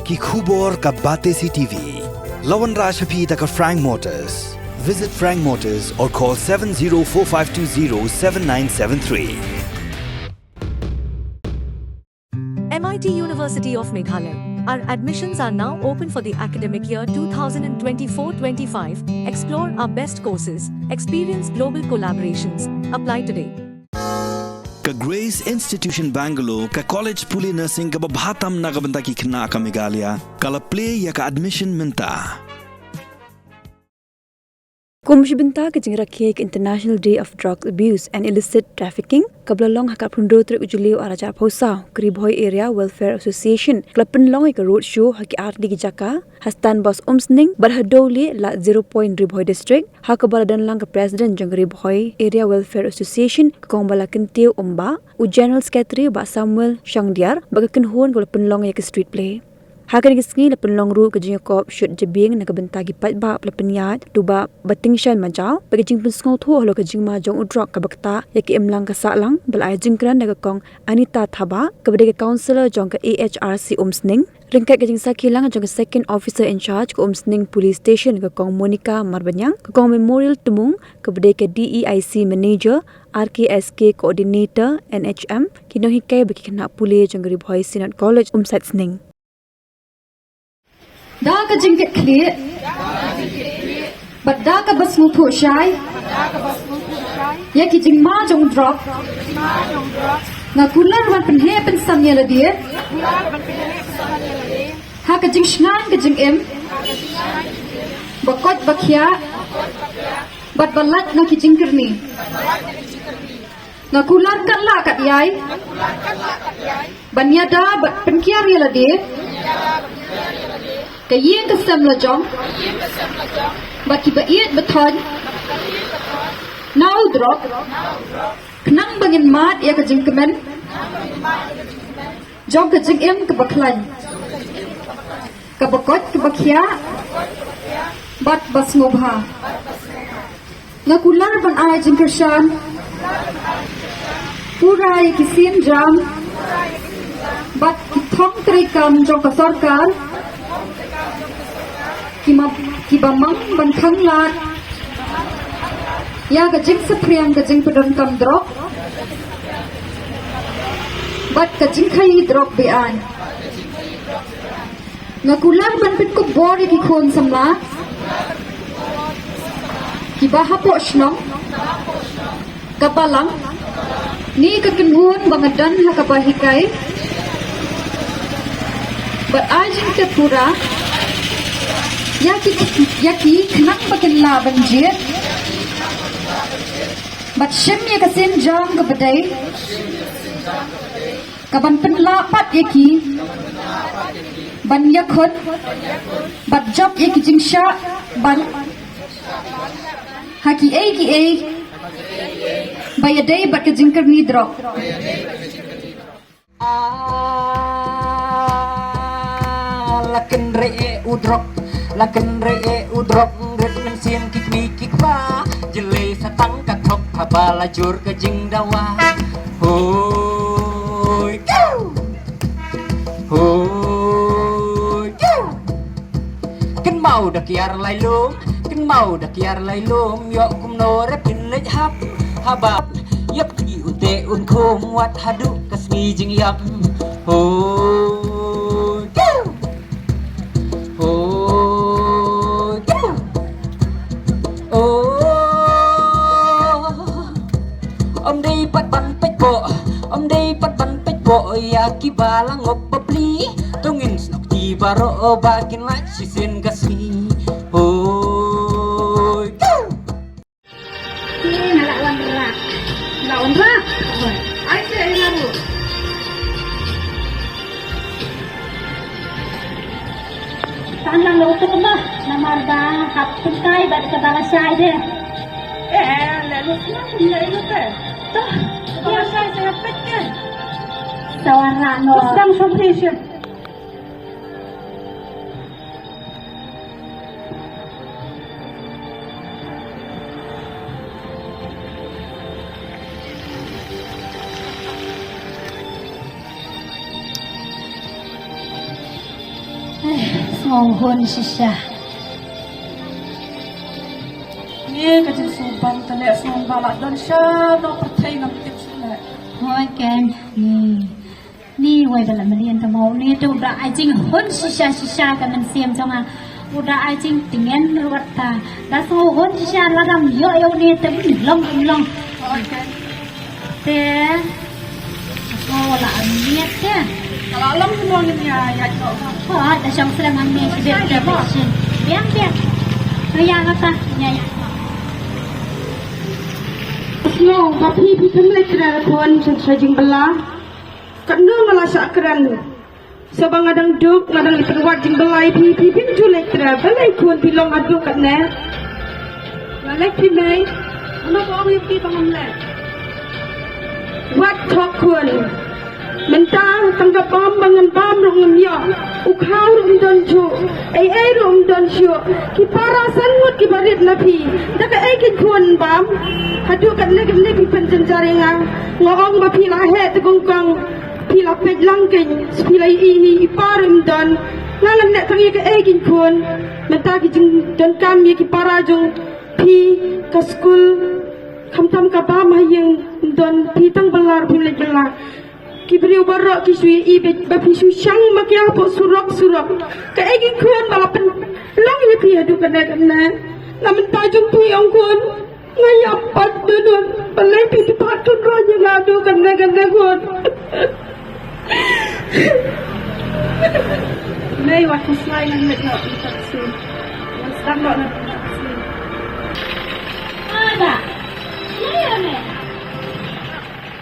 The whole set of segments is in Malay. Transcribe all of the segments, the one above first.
ki khubor ka Bate CTV. Lawan Rashaphi taka Frank Motors. Visit Frank Motors or call 7045207973. MIT University of Meghalaya. Our admissions are now open for the academic year 2024-25. Explore our best courses, experience global collaborations. Apply today. Ka Grace Institution Bangalore ka College Puli Nursing ka babhatam na kabanta ki khna ka Meghalaya kala play ya ka admission minta. Kumshibinta ke jing rakhe ke International Day of Drug Abuse and Illicit Trafficking kabla long haka prundo tre ujulio araja pausa Kribhoy Area Welfare Association klapen long ka road show haki ardi ki jaka hastan bos umsning barhadoli la 0 point Ribhoy district haka baladan lang ka president jang Ribhoy Area Welfare Association kong balakin teo umba u general secretary ba Samuel Shangdiar bagakin hon klapen long ya ke street play. Hakan gisngi la penlong ru kajing kop shoot jebing na kabentagi pat ba la penyat tuba bating shan majau bagajing pensngau tho halo kajing ma jong udrok kabakta yaki emlang ka salang bal ai jingkran na kong Anita Thaba kabade ka counselor jong ka AHRC umsning ringkat kajing sakilang jong ka second officer in charge ka umsning police station ka kong Monica Marbanyang ka kong memorial tumung kabade ka DEIC manager RKSK coordinator NHM kinong hikay bagi kena puli jong Ribhoy Senate College umsat sning. Da ka jingkit kli but da ka bas mu thu shai ya ki jing ma jong drop na kular wan pen he pen sam ya la dia ha ka jing shnang ka jing em bakot bakhya bat balat na ki jing kirni na kular kan la kat yai banya da bat pen kiar ya la dia Kayeng kesem la jong, baki baiet beton, now drop, kenang bangin mat ya kajing kemen, jong kajing em kebaklan, kebakot kebakya, bat bas ngobha, ngakular ban ay jing kersan, purai kisin jam, bat kitong trikam jong kasorkar, Kibamang bankang lat ya kajing sepriang kajing pedon kam drop bat kajing kai drop bean ngakular ban pit ko bor ki khon samla kibahapo shnong kapalang ni kakinhun bangadan hakabahikai bat ajing te pura Yaki kenang bakin la banjir bat shim ya kasin jam ke bedai kaban pen la pat yaki ban yakut bat job yaki jingsha ban haki ki bayadai bat ke jingkar ni drop lakin re udrok lakin re udrok red men sien kik mi kik pa jele satang katok habala jur ke jing dawa hoi hoi ken mau dak yar lai lum ken mau dak yar lai lum yo kum no re pin lej hap habab yap ki ute un khom wat hadu kasmi jing yap hoi Om day pat ban pet bo ya kiba lang op papli tungin snok ti baro bakin la sisin gasmi hoy ni nala lawan ra ai se ngaru tanang lo to ba namarda hapun kai bad ka balasay de lalu na ilo ka to ya saya dapat kan sawara no sedang foundation ngong hon sisya. Nghe cái chữ số bằng tên lệ xong bà lại đơn xa nó có thể nằm tiếp xuống lại. Hoi ken ni wai bala malian tamau ni tu da ai jing hon sisya ka man siam changa uda ai jing tingen ruat ta da so hon sisya la dam yo yo ni tem long te so la niat ke Kalau alam semua ini ya cok. ha da sang serangan ni sibet da bosin biang ya kata ya Ngong tapi kita mulai kira tuan sejing belah. Kena malah sakran. Sebang adang duk, ngadang iterwat jing belai pi pintu lekra. Belai kuan pilong aduk kat ne. Lalek pi mai. Ana ko ang yuki tangan le. Wat thok kuan. Mentang tanggap bam bangan bam rong ngyo. Ukhaw rong don chu. Ai rong don chu. Ki parasan mut ki barit na pi. Daga ai kin kuan bam. Aduk kat ne pi penjen jaringan. Ngong ba pi la he te gongkong. Pila pej langkeng, pila ini iparim don, ngalan nak tangi ke egin pun, mentaki jeng don kami ki para jeng pi ke skul, kamtam kabam hayeng don pi tang belar pilih belar, ki beri ubarok ki sui ibe bapi susang maki apa surok ke egin kun balapan long ini pi adu kena, namun tajung pi ang kun, ngayap pat dudun, balai pi patun roja ngadu kena kun. Nee, wat voor slijmen met nou in dat zien. Want staan nog naar ada ya ne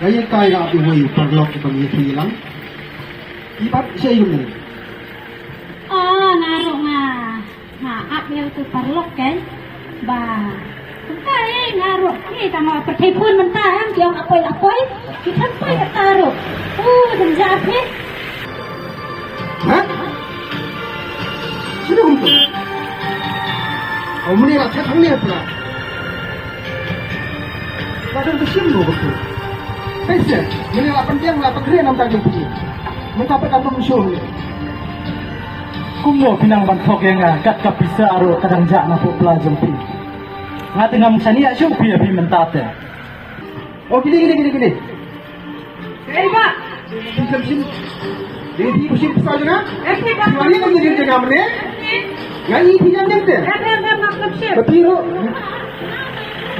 Gaya kaya api hui perlok bagi hilang. Ibat saya ini. naruh ap yang tu parlok kan ba kai naruh ni tama pertai pun mentah yang kiong apoi kita pai taruh dan jape Hah? Sudah untuk. Kamu ni rasa kamu ni apa? Badan besim lo betul. Pesa, ini lapan tiang lapan keren nampak yang pergi. Mereka berkata musuh ni. Kumo pinang bantok yang kat kapisa aro kadang jak na po pelajang pi. Ngati ngam sani asyo pi api mentate. Oh gini. Hei pak, Besim. Jadi besim besar juga. pak. Mari kita jadi jaga mana? Ngai pinjam ni tu. Maklum sih. Betul.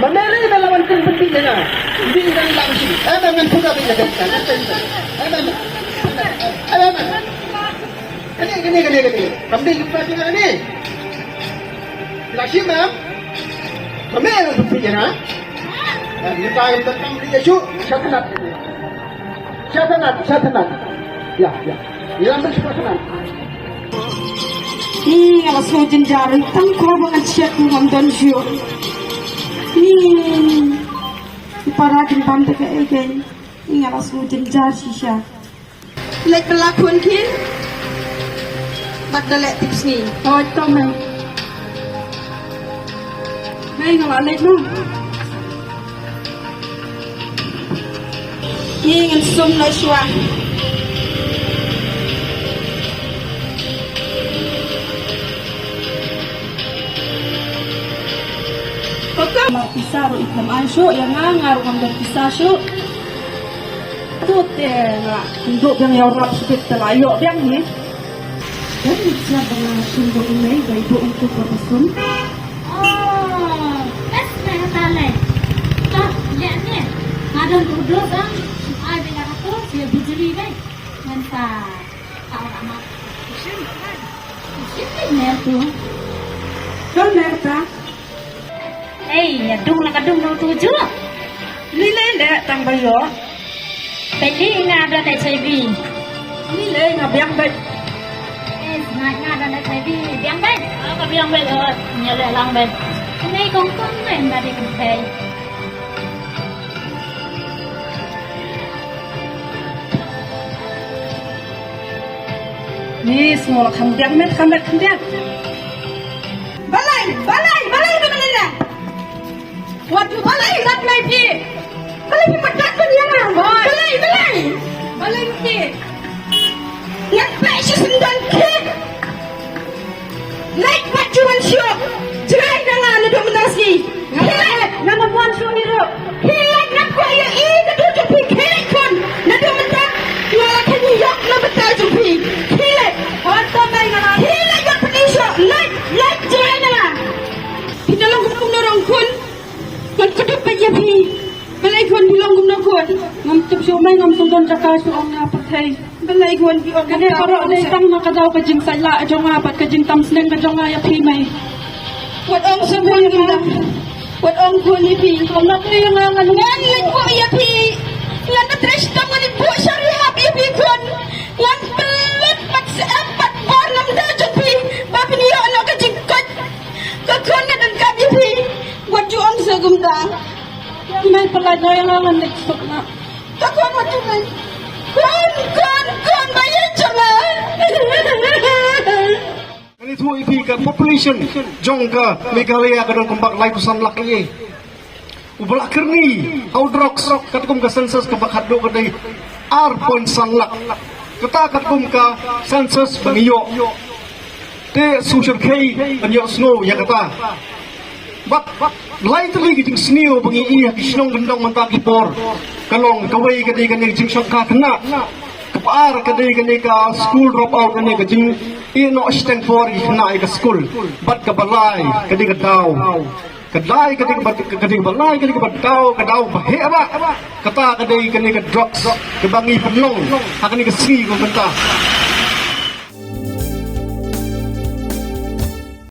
Mana ni dalam anting penting jaga. Ini dalam lagu sini. Memang sudah jaga. Gini. Kami kita tinggal ni. Lagi mam. Kami yang berfikir na. Kita yang tentang dia cu. Syatan. Ya. Yang bersyukur. Ni kalau sojin jari tangkau banget siap ngam don sio. Ni para jin pam te ke. Ni kalau sojin jari sisa. Lek pelakon kin. Bagdalek tips ni. Oh, itu mah. Mai kalau lek no. Ni ngin sum la shwa. Pisaro ikam ansyo yang ngaruh ngambil pisasyo tuh tengah untuk yang Europe seperti telayo yang ni dan siapa yang sungguh ini ibu untuk berpesan tale lihat ni ada duduk kan ada yang aku dia bujuri deh mentah tahu nama sini tu kan mereka dung là dung đâu tu chưa nilai le tang bayo Pwede nga ada na HIV. nilai nga biang bet Nga ada na HIV. Biang ben. Biang ben. Nyala lang ben. Ini kongkong ben dari kentay. ni semua kambiang met kambiang balai benar waduh balai lat mai pi balai pedat kan ya balai pi yang pesi sendan ke siyo may ngam sundon jaka siyo ang ngapat hay. Balay gwan di ang gani para alay tang nakadaw ka jing sala ajong ngapat ka jing tamsneng ka jong ngayap himay. Wat ang sabuan ganda. Wat ang gwan ipi. Kamat na yung nga ngan po iyapi. Lan na tres tamo ni po siya rehab ipi gwan. Lan pelat pat sa empat barnam dajan pi. Bapi niyo ano ka jing kat. Kakon na dan kami pi. Wat ju ang sagumda. May pala na yung nga next na. Kakon mo tunay. Kon, bayad siya nga. Ganito ipi ka population jong ka Meghalaya ka dong kumbak lay kusan laki ubala kerni how drugs katkum ka census ka bakado ka day point sanlak kata katkum ka census bangiyo te social kay banyo snow ya kata but lay tali giting sniyo bangi iya kisnong gendong mantaki por kalong kaway ka day kanay jing syok ka kena kapaar kadai kani ka school drop out kani ka jing ino stand for na ka school bat ka balai kadai ka daw kadai kadai balai kadai ka daw baheba kata kadai kani ka drugs ka bangi penlong hakani ka si ko benta